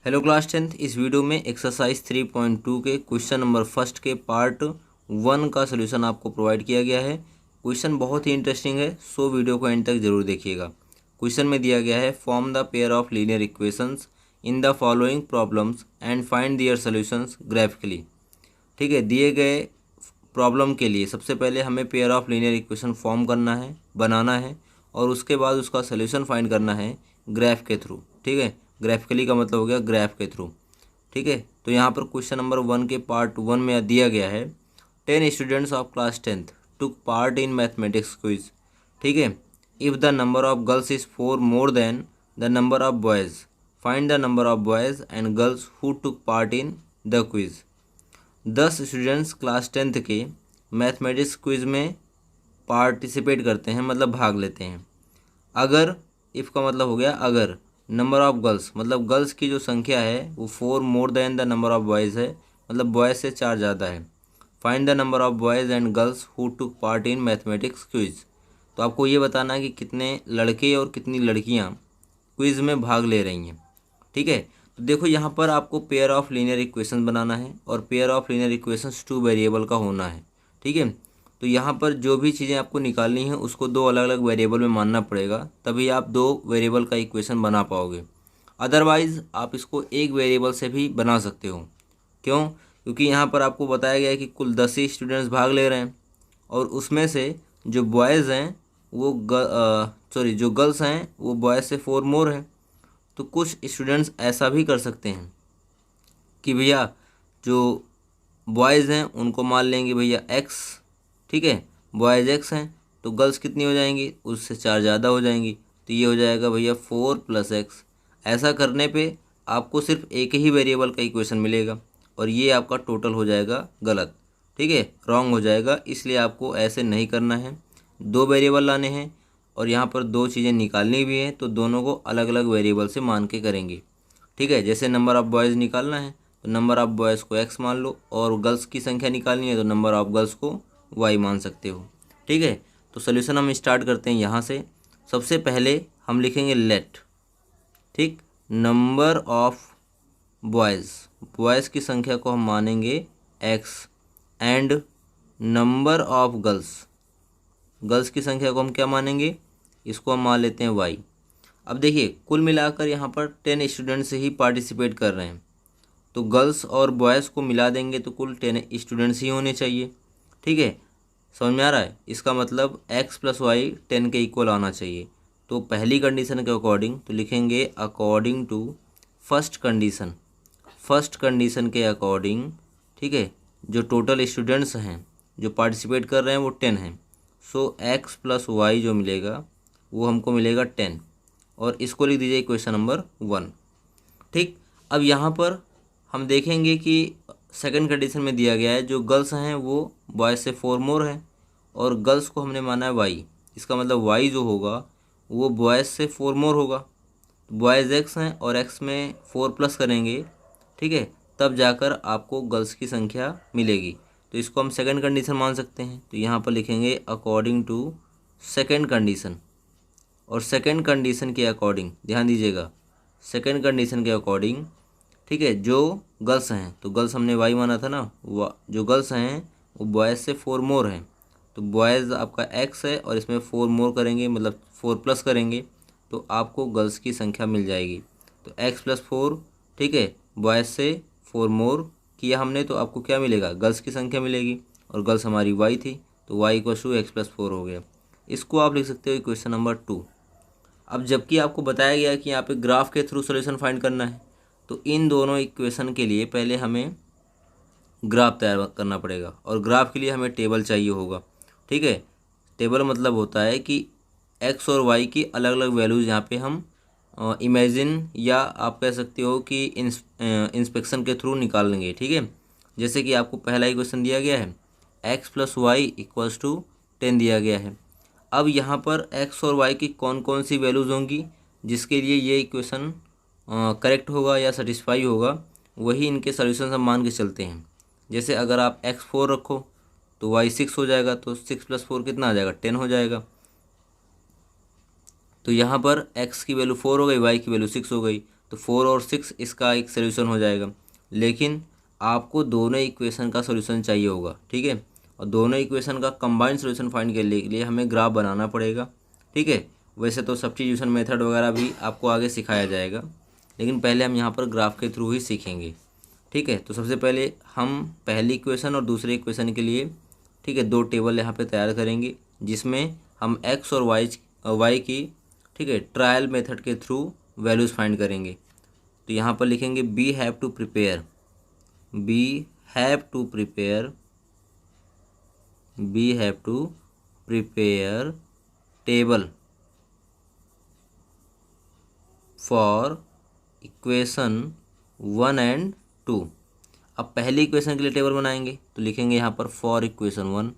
Hello class 10th। इस video में exercise 3.2 के क्वेश्चन नंबर फर्स्ट के पार्ट 1 का सलूशन आपको प्रोवाइड किया गया है। क्वेश्चन बहुत ही इंटरेस्टिंग है, सो वीडियो को एंड तक जरूर देखिएगा। क्वेश्चन में दिया गया है form the pair of linear equations in the following problems and find their solutions graphically. ठीक है, दिए गए प्रॉब्लम के लिए सबसे पहले हमें pair of linear equation form करना है, बनाना है, और उसके बाद उसका सॉल्यूशन फाइंड करना है ग्राफ के थ्रू। ठीक है, ग्राफिकली का मतलब हो गया ग्राफ के थ्रू। ठीक है, तो यहाँ पर क्वेश्चन नंबर 1 के पार्ट 1 में दिया गया है 10 students of class 10th took part in mathematics quiz. ठीक है, if the number of girls is 4 more than the number of boys, find the number of boys and girls who took part in the quiz. 10 students class 10th के mathematics quiz में participate करते हैं, मतलब भाग लेते हैं। अगर, if का मतलब हो गया अगर, नंबर ऑफ़ गर्ल्स मतलब गर्ल्स की जो संख्या है वो 4 more than the number of boys है, मतलब बॉयज़ से 4 ज़्यादा है। Find the number of boys and girls who took part in mathematics quiz. तो आपको ये बताना है कि कितने लड़के और कितनी लड़कियाँ क्विज़ में भाग ले रही हैं। ठीक है, तो देखो यहाँ पर आपको पेयर ऑफ लीनियर इक्वेशन बनाना है और pair of linear equations 2 variable का होना है। ठीक है, तो यहाँ पर जो भी चीज़ें आपको निकालनी है उसको 2 अलग अलग वेरिएबल में मानना पड़ेगा, तभी आप 2 वेरिएबल का इक्वेशन बना पाओगे। अदरवाइज़ आप इसको एक वेरिएबल से भी बना सकते हो। क्यों? क्योंकि यहाँ पर आपको बताया गया है कि कुल 10 ही स्टूडेंट्स भाग ले रहे हैं और उसमें से जो बॉयज़ हैं वो जो गर्ल्स हैं वो बॉयज़ से 4 मोर हैं। तो कुछ स्टूडेंट्स ऐसा भी कर सकते हैं कि भैया जो बॉयज़ हैं उनको मान लेंगे भैया एक्स। ठीक है, बॉयज़ एक्स हैं तो गर्ल्स कितनी हो जाएंगी, उससे 4 ज़्यादा हो जाएंगी, तो ये हो जाएगा भैया 4 + x। ऐसा करने पे आपको सिर्फ एक ही वेरिएबल का इक्वेशन मिलेगा और ये आपका टोटल हो जाएगा गलत। ठीक है, रॉन्ग हो जाएगा, इसलिए आपको ऐसे नहीं करना है। 2 वेरिएबल लाने हैं और यहाँ पर 2 चीज़ें निकालनी भी हैं, तो दोनों को अलग अलग वेरिएबल से मान के करेंगे। ठीक है, जैसे नंबर ऑफ़ बॉयज़ निकालना है तो नंबर ऑफ़ बॉयज़ को x मान लो, और गर्ल्स की संख्या निकालनी है तो नंबर ऑफ़ गर्ल्स को y मान सकते हो। ठीक है, तो सोल्यूशन हम स्टार्ट करते हैं यहाँ से। सबसे पहले हम लिखेंगे लेट, ठीक, नंबर ऑफ़ बॉयज़ की संख्या को हम मानेंगे x and number of girls की संख्या को हम क्या मानेंगे, इसको हम मान लेते हैं y। अब देखिए कुल मिलाकर यहाँ पर 10 स्टूडेंट्स ही पार्टिसिपेट कर रहे हैं, तो गर्ल्स और बॉयज़ को मिला देंगे तो कुल 10 स्टूडेंट्स ही होने चाहिए। ठीक है, समझ में आ रहा है? इसका मतलब x + y 10 के इक्वल आना चाहिए। तो पहली कंडीशन के अकॉर्डिंग तो लिखेंगे अकॉर्डिंग टू फर्स्ट कंडीशन के अकॉर्डिंग। ठीक है, जो टोटल स्टूडेंट्स हैं जो पार्टिसिपेट कर रहे हैं वो 10 हैं, सो x + y जो मिलेगा वो हमको मिलेगा 10, और इसको लिख दीजिए क्वेश्चन नंबर 1। ठीक, अब यहाँ पर हम देखेंगे कि सेकंड कंडीशन में दिया गया है जो गर्ल्स हैं वो बॉयज़ से 4 मोर हैं और गर्ल्स को हमने माना है y। इसका मतलब y जो होगा वो बॉयज़ से 4 मोर होगा। बॉयज़ x हैं और x में 4 प्लस करेंगे, ठीक है, तब जाकर आपको गर्ल्स की संख्या मिलेगी। तो इसको हम सेकंड कंडीशन मान सकते हैं। तो यहाँ पर लिखेंगे अकॉर्डिंग टू सेकंड कंडीशन, और सेकंड कंडीशन के अकॉर्डिंग ध्यान दीजिएगा, सेकंड कंडीशन के अकॉर्डिंग। ठीक है, जो गर्ल्स हैं तो गर्ल्स हमने वाई माना था ना, जो गर्ल्स हैं वो बॉयज़ से 4 मोर हैं, तो बॉयज़ आपका एक्स है और इसमें 4 मोर करेंगे मतलब 4 प्लस करेंगे तो आपको गर्ल्स की संख्या मिल जाएगी। तो x + 4, ठीक है, बॉयज़ से 4 मोर किया हमने तो आपको क्या मिलेगा, गर्ल्स की संख्या मिलेगी, और गर्ल्स हमारी y थी तो y = x + 4 हो गया। इसको आप लिख सकते हो क्वेश्चन नंबर 2। अब जबकि आपको बताया गया है कि यहाँ पे ग्राफ के थ्रू सॉल्यूशन फाइंड करना है, तो इन दोनों इक्वेशन के लिए पहले हमें ग्राफ तैयार करना पड़ेगा, और ग्राफ के लिए हमें टेबल चाहिए होगा। ठीक है, टेबल मतलब होता है कि x और y की अलग अलग वैल्यूज़ यहाँ पे हम इमेजिन या आप कह सकते हो कि इंस्पेक्शन के थ्रू निकाल लेंगे। ठीक है, जैसे कि आपको पहला इक्वेशन दिया गया है x + y = 10 दिया गया है। अब यहाँ पर x और y की कौन कौन सी वैल्यूज़ होंगी जिसके लिए ये इक्वेशन करेक्ट होगा या सेटिस्फाई होगा, वही इनके सॉल्यूशन हम मान के चलते हैं। जैसे अगर आप x 4 रखो तो y 6 हो जाएगा, तो 6 + 4 कितना आ जाएगा, 10 हो जाएगा। तो यहाँ पर x की वैल्यू 4 हो गई, y की वैल्यू 6 हो गई, तो 4 और 6 इसका एक सोल्यूशन हो जाएगा। लेकिन आपको दोनों इक्वेशन का सोल्यूशन चाहिए होगा, ठीक है। और दोनों इक्वेशन का कंबाइंड सोल्यूशन फाइंड करने के लिए हमें ग्राफ बनाना पड़ेगा, ठीक है। वैसे तो सब्स्टिट्यूशन मेथड वगैरह भी आपको आगे सिखाया जाएगा, लेकिन पहले हम यहाँ पर ग्राफ के थ्रू ही सीखेंगे, ठीक है। तो सबसे पहले हम पहली इक्वेशन और दूसरे इक्वेशन के लिए, ठीक है, दो टेबल यहाँ पे तैयार करेंगे, जिसमें हम एक्स और वाई की, ठीक है, ट्रायल मेथड के थ्रू वैल्यूज़ फाइंड करेंगे। तो यहाँ पर लिखेंगे we have to prepare table for equation 1 and 2। अब पहली इक्वेशन के लिए टेबल बनाएंगे तो लिखेंगे यहाँ पर फॉर इक्वेशन 1,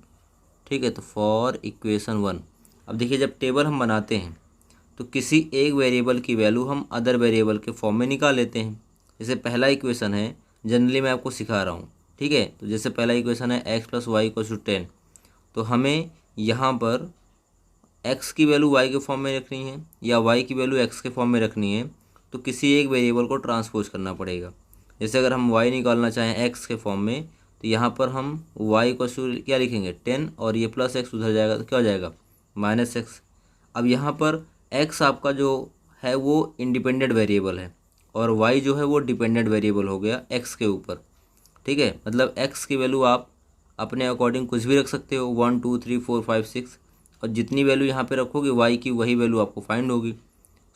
ठीक है। तो फॉर इक्वेशन 1। अब देखिए, जब टेबल हम बनाते हैं तो किसी एक वेरिएबल की वैल्यू हम अदर वेरिएबल के फॉर्म में निकाल लेते हैं। जैसे पहला इक्वेशन है, जनरली मैं आपको सिखा रहा हूँ, ठीक है। तो जैसे पहला इक्वेशन है x + y = 10, तो हमें यहाँ पर x की वैल्यू y के फॉर्म में रखनी है या y की वैल्यू x के फॉर्म में रखनी है, तो किसी एक वेरिएबल को ट्रांसपोज करना पड़ेगा। जैसे अगर हम y निकालना चाहें x के फॉर्म में, तो यहाँ पर हम y को क्या लिखेंगे 10, और ये प्लस x उधर जाएगा तो क्या हो जाएगा -x। अब यहाँ पर x आपका जो है वो इंडिपेंडेंट वेरिएबल है और y जो है वो डिपेंडेंट वेरिएबल हो गया x के ऊपर, ठीक है। मतलब x की वैल्यू आप अपने अकॉर्डिंग कुछ भी रख सकते हो, 1 2 3 4 5 6, और जितनी वैल्यू यहाँ पे रखोगे y की वही वैल्यू आपको फाइंड होगी।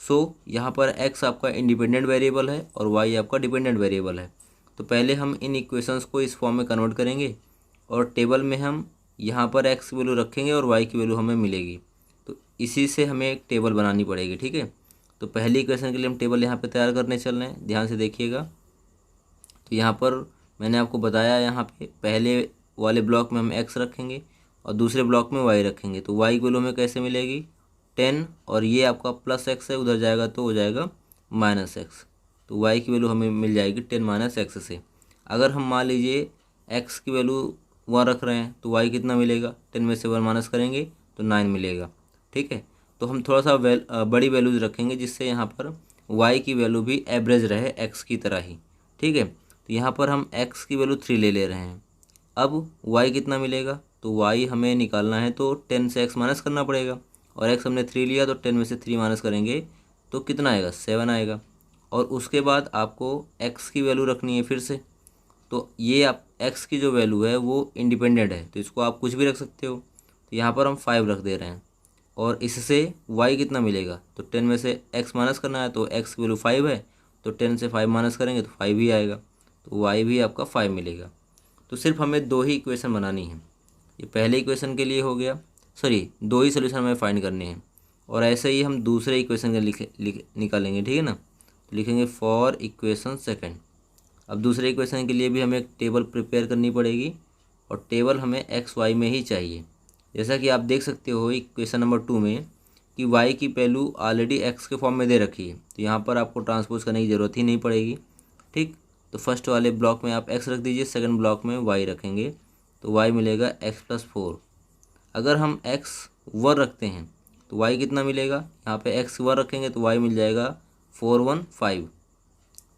सो यहाँ पर x आपका इंडिपेंडेंट वेरिएबल है और y आपका डिपेंडेंट वेरिएबल है। तो पहले हम इन इक्वेशंस को इस फॉर्म में कन्वर्ट करेंगे और टेबल में हम यहाँ पर x की वैल्यू रखेंगे और y की वैल्यू हमें मिलेगी। तो इसी से हमें एक टेबल बनानी पड़ेगी, ठीक है। तो पहली इक्वेशन के लिए हम टेबल यहाँ पे तैयार करने चल रहे हैं, ध्यान से देखिएगा। तो यहाँ पर मैंने आपको बताया, यहाँ पे पहले वाले ब्लॉक में हम x रखेंगे और दूसरे ब्लॉक में y रखेंगे। तो y की वैल्यू हमें कैसे मिलेगी 10, और ये आपका प्लस x है, उधर जाएगा तो हो जाएगा -x। तो y की वैल्यू हमें मिल जाएगी 10 - x से। अगर हम मान लीजिए x की वैल्यू 1 रख रहे हैं तो y कितना मिलेगा, 10 में से 1 माइनस करेंगे तो 9 मिलेगा, ठीक है। तो हम थोड़ा सा बड़ी वैल्यूज रखेंगे जिससे यहाँ पर y की वैल्यू भी एवरेज रहे x की तरह ही, ठीक है। तो यहाँ पर हम x की वैल्यू 3 ले रहे हैं। अब y कितना मिलेगा, तो y हमें निकालना है तो 10 से x माइनस करना पड़ेगा, और x हमने 3 लिया तो 10 में से 3 माइनस करेंगे तो कितना आएगा 7 आएगा। और उसके बाद आपको x की वैल्यू रखनी है फिर से। तो ये आप x की जो वैल्यू है वो इंडिपेंडेंट है, तो इसको आप कुछ भी रख सकते हो। तो यहाँ पर हम 5 रख दे रहे हैं, और इससे y कितना मिलेगा, तो 10 में से x माइनस करना है तो x की वैल्यू 5 है, तो 10 से 5 माइनस करेंगे तो 5 ही आएगा, तो y भी आपका 5 मिलेगा। तो सिर्फ हमें दो ही इक्वेशन बनानी है। ये पहले इक्वेशन के लिए हो गया, सॉरी दो ही सोल्यूशन हमें फाइंड करने हैं, और ऐसे ही हम दूसरे इक्वेशन के निकालेंगे, ठीक है ना। तो लिखेंगे फॉर इक्वेशन सेकंड। अब दूसरे इक्वेशन के लिए भी हमें एक टेबल प्रिपेयर करनी पड़ेगी, और टेबल हमें एक्स वाई में ही चाहिए। जैसा कि आप देख सकते हो इक्वेशन नंबर 2 में कि y की वैल्यू ऑलरेडी x के फॉर्म में दे रखी है, तो यहाँ पर आपको ट्रांसपोज करने की ज़रूरत ही नहीं पड़ेगी, ठीक। तो फर्स्ट वाले ब्लॉक में आप x रख दीजिए, सेकंड ब्लॉक में y रखेंगे, तो y मिलेगा x + 4। अगर हम x 1 रखते हैं तो y कितना मिलेगा, यहाँ पे x 1 रखेंगे तो y मिल जाएगा 4 1 5,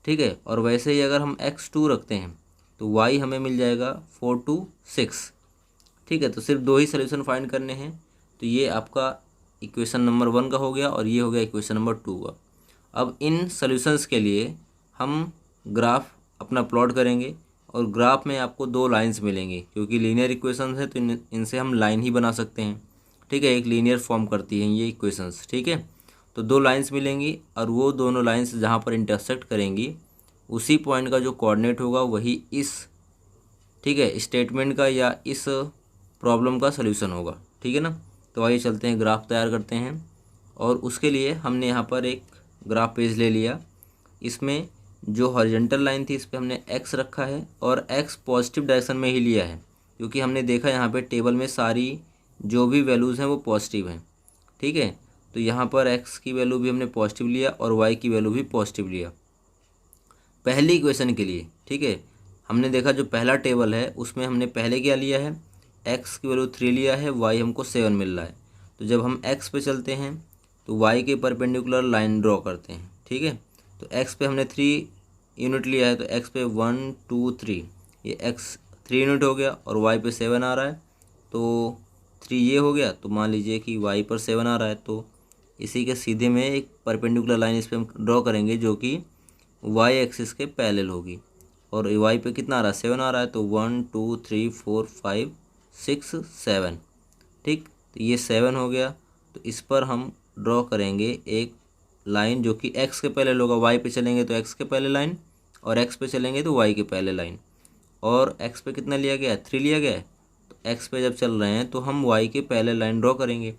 ठीक है। और वैसे ही अगर हम x 2 रखते हैं तो y हमें मिल जाएगा 4 2 6, ठीक है। तो सिर्फ दो ही सोल्यूशन फाइंड करने हैं। तो ये आपका इक्वेशन नंबर 1 का हो गया, और ये हो गया इक्वेशन नंबर 2 का। अब इन सोल्यूशंस के लिए हम ग्राफ अपना प्लॉट करेंगे, और ग्राफ में आपको दो लाइंस मिलेंगी, क्योंकि लीनियर इक्वेशंस है तो इनसे हम लाइन ही बना सकते हैं, ठीक है। एक लीनियर फॉर्म करती हैं ये इक्वेशंस, ठीक है। तो दो लाइंस मिलेंगी, और वो दोनों लाइंस जहाँ पर इंटरसेक्ट करेंगी उसी पॉइंट का जो कोऑर्डिनेट होगा वही इस, ठीक है, स्टेटमेंट का या इस प्रॉब्लम का सलूशन होगा, ठीक है ना। तो आइए चलते हैं ग्राफ तैयार करते हैं। और उसके लिए हमने यहाँ पर एक ग्राफ पेज ले लिया। इसमें जो हॉरिजॉन्टल लाइन थी इस पर हमने x रखा है, और x पॉजिटिव डायरेक्शन में ही लिया है, क्योंकि हमने देखा यहाँ पे टेबल में सारी जो भी वैल्यूज़ हैं वो पॉजिटिव हैं, ठीक है। तो यहाँ पर x की वैल्यू भी हमने पॉजिटिव लिया और y की वैल्यू भी पॉजिटिव लिया पहली इक्वेशन के लिए, ठीक है। हमने देखा जो पहला टेबल है उसमें हमने पहले क्या लिया है, x की वैल्यू 3 लिया है, y हमको 7 मिल रहा है। तो जब हम x पे चलते हैं तो y के परपेंडिकुलर लाइन ड्रॉ करते हैं, ठीक है। तो एक्स पे हमने 3 यूनिट लिया है, तो एक्स पे 1 2 3, ये एक्स 3 यूनिट हो गया और वाई पे 7 आ रहा है, तो 3 ये हो गया। तो मान लीजिए कि वाई पर 7 आ रहा है, तो इसी के सीधे में एक परपेंडिकुलर लाइन इस पर हम ड्रॉ करेंगे जो कि वाई एक्सिस के पैरेलल होगी। और वाई पे कितना आ रहा है, 7 आ रहा है, तो 1 2 3 4 5 6 7, ठीक। तो ये 7 हो गया। तो इस पर हम ड्रॉ करेंगे एक लाइन जो कि एक्स के पहले होगा। वाई पे चलेंगे तो एक्स के पहले लाइन, और एक्स पे चलेंगे तो वाई के पहले लाइन। और एक्स पे कितना लिया गया है, 3 लिया गया है। तो एक्स पे जब चल रहे हैं तो हम वाई के पहले लाइन ड्रॉ करेंगे,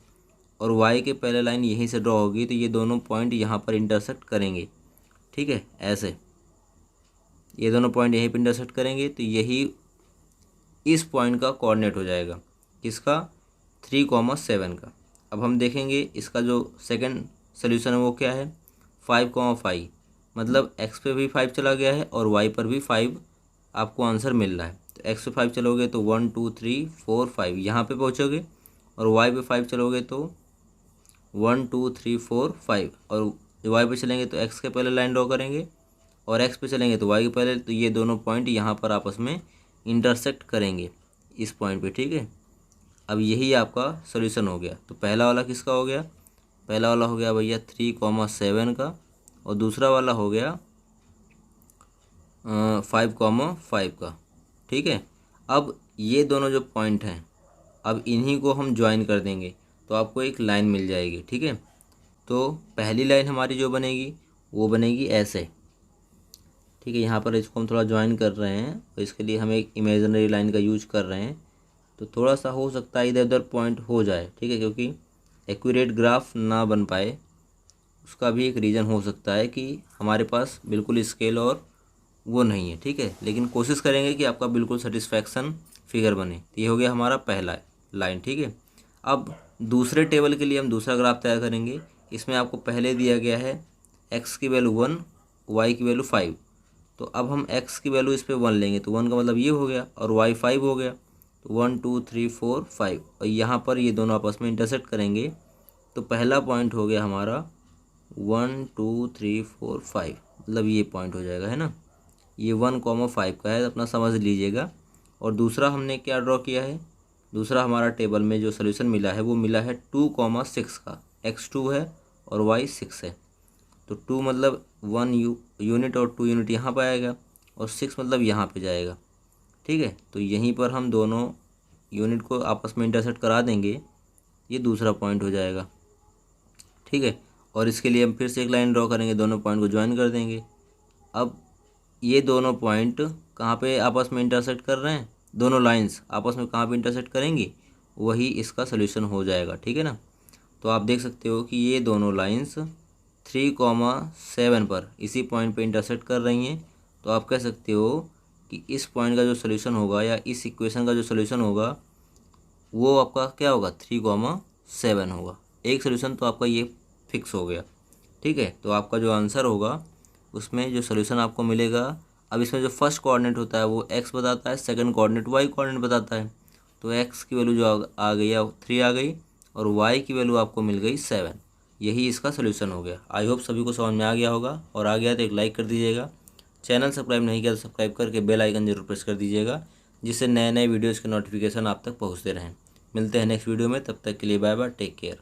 और वाई के पहले लाइन यहीं से ड्रॉ होगी, तो ये दोनों पॉइंट यहाँ पर इंटरसेक्ट करेंगे, ठीक है। ऐसे ये दोनों पॉइंट यहीं पर इंटरसेक्ट करेंगे, तो यही इस पॉइंट का कोऑर्डिनेट हो जाएगा, किसका, 3,7 का। अब हम देखेंगे इसका जो सेकंड सोल्यूशन है वो क्या है, 5,5, मतलब एक्स पे भी 5 चला गया है और वाई पर भी 5 आपको आंसर मिल रहा है। तो एक्स पे 5 चलोगे तो 1 2 3 4 5 यहाँ पे पहुँचोगे, और वाई पे 5 चलोगे तो 1 2 3 4 5, और वाई पे चलेंगे तो एक्स के पहले लाइन ड्रॉ करेंगे, और एक्स पे चलेंगे तो वाई के पहले। तो ये दोनों पॉइंट यहाँ पर आपस में इंटरसेक्ट करेंगे इस पॉइंट पे, ठीक है। अब यही आपका सॉल्यूशन हो गया। तो पहला वाला किसका हो गया, पहला वाला हो गया भैया 3,7 का, और दूसरा वाला हो गया 5,5 का, ठीक है। अब ये दोनों जो पॉइंट हैं, अब इन्हीं को हम ज्वाइन कर देंगे तो आपको एक लाइन मिल जाएगी, ठीक है। तो पहली लाइन हमारी जो बनेगी वो बनेगी ऐसे, ठीक है। यहाँ पर इसको हम थोड़ा ज्वाइन कर रहे हैं, तो इसके लिए हम एक इमेजिनरी लाइन का यूज कर रहे हैं। तो थोड़ा सा हो सकता है इधर उधर पॉइंट हो जाए, ठीक है, क्योंकि एक्यूरेट ग्राफ ना बन पाए, उसका भी एक रीज़न हो सकता है कि हमारे पास बिल्कुल स्केल और वो नहीं है, ठीक है। लेकिन कोशिश करेंगे कि आपका बिल्कुल सेटिस्फैक्शन फिगर बने। तो ये हो गया हमारा पहला लाइन, ठीक है। अब दूसरे टेबल के लिए हम दूसरा ग्राफ तैयार करेंगे। इसमें आपको पहले दिया गया है एक्स की वैल्यू 1, वाई की वैल्यू 5। तो अब हम एक्स की वैल्यू इस पर 1 लेंगे, तो 1 का मतलब ये हो गया, और वाई 5 हो गया। तो 1 2 3 4 5, और यहाँ पर ये दोनों आपस में इंटरसेक्ट करेंगे। तो पहला पॉइंट हो गया हमारा 1 2 3 4 5, मतलब ये पॉइंट हो जाएगा, है ना। ये 1,5 का है, अपना समझ लीजिएगा। और दूसरा हमने क्या ड्रॉ किया है, दूसरा हमारा टेबल में जो सोल्यूशन मिला है वो मिला है 2,6 का। एक्स 2 है और वाई 6 है। तो 2 मतलब 1 यूनिट और 2 यूनिट यहाँ पर आएगा, और 6 मतलब यहाँ पे जाएगा, ठीक है। तो यहीं पर हम दोनों यूनिट को आपस में इंटरसेक्ट करा देंगे, ये दूसरा पॉइंट हो जाएगा, ठीक है। और इसके लिए हम फिर से एक लाइन ड्रॉ करेंगे, दोनों पॉइंट को ज्वाइन कर देंगे। अब ये दोनों पॉइंट कहाँ पे आपस में इंटरसेक्ट कर रहे हैं, दोनों लाइंस आपस में कहाँ पे इंटरसेक्ट करेंगी, वही इसका सोल्यूशन हो जाएगा, ठीक है ना। तो आप देख सकते हो कि ये दोनों लाइंस 3,7 पर इसी पॉइंट पे इंटरसेक्ट कर रही हैं। तो आप कह सकते हो कि इस पॉइंट का जो सोल्यूशन होगा, या इस इक्वेशन का जो सोल्यूशन होगा, वो आपका क्या होगा, 3,7 होगा। एक सोल्यूशन तो आपका ये फिक्स हो गया, ठीक है। तो आपका जो आंसर होगा उसमें जो सोल्यूशन आपको मिलेगा, अब इसमें जो फर्स्ट कोऑर्डिनेट होता है वो एक्स बताता है, सेकंड कोऑर्डिनेट वाई कोऑर्डिनेट बताता है। तो एक्स की वैल्यू जो आ गई 3 आ गई, और वाई की वैल्यू आपको मिल गई 7। यही इसका सोल्यूशन हो गया। आई होप सभी को समझ में आ गया होगा, और आ गया तो एक लाइक कर दीजिएगा। चैनल सब्सक्राइब नहीं किया तो सब्सक्राइब करके बेल आइकन जरूर प्रेस कर दीजिएगा, जिससे नए नए वीडियोज़ के नोटिफिकेशन आप तक पहुँचते रहें। मिलते हैं नेक्स्ट वीडियो में, तब तक के लिए बाय बाय, टेक केयर।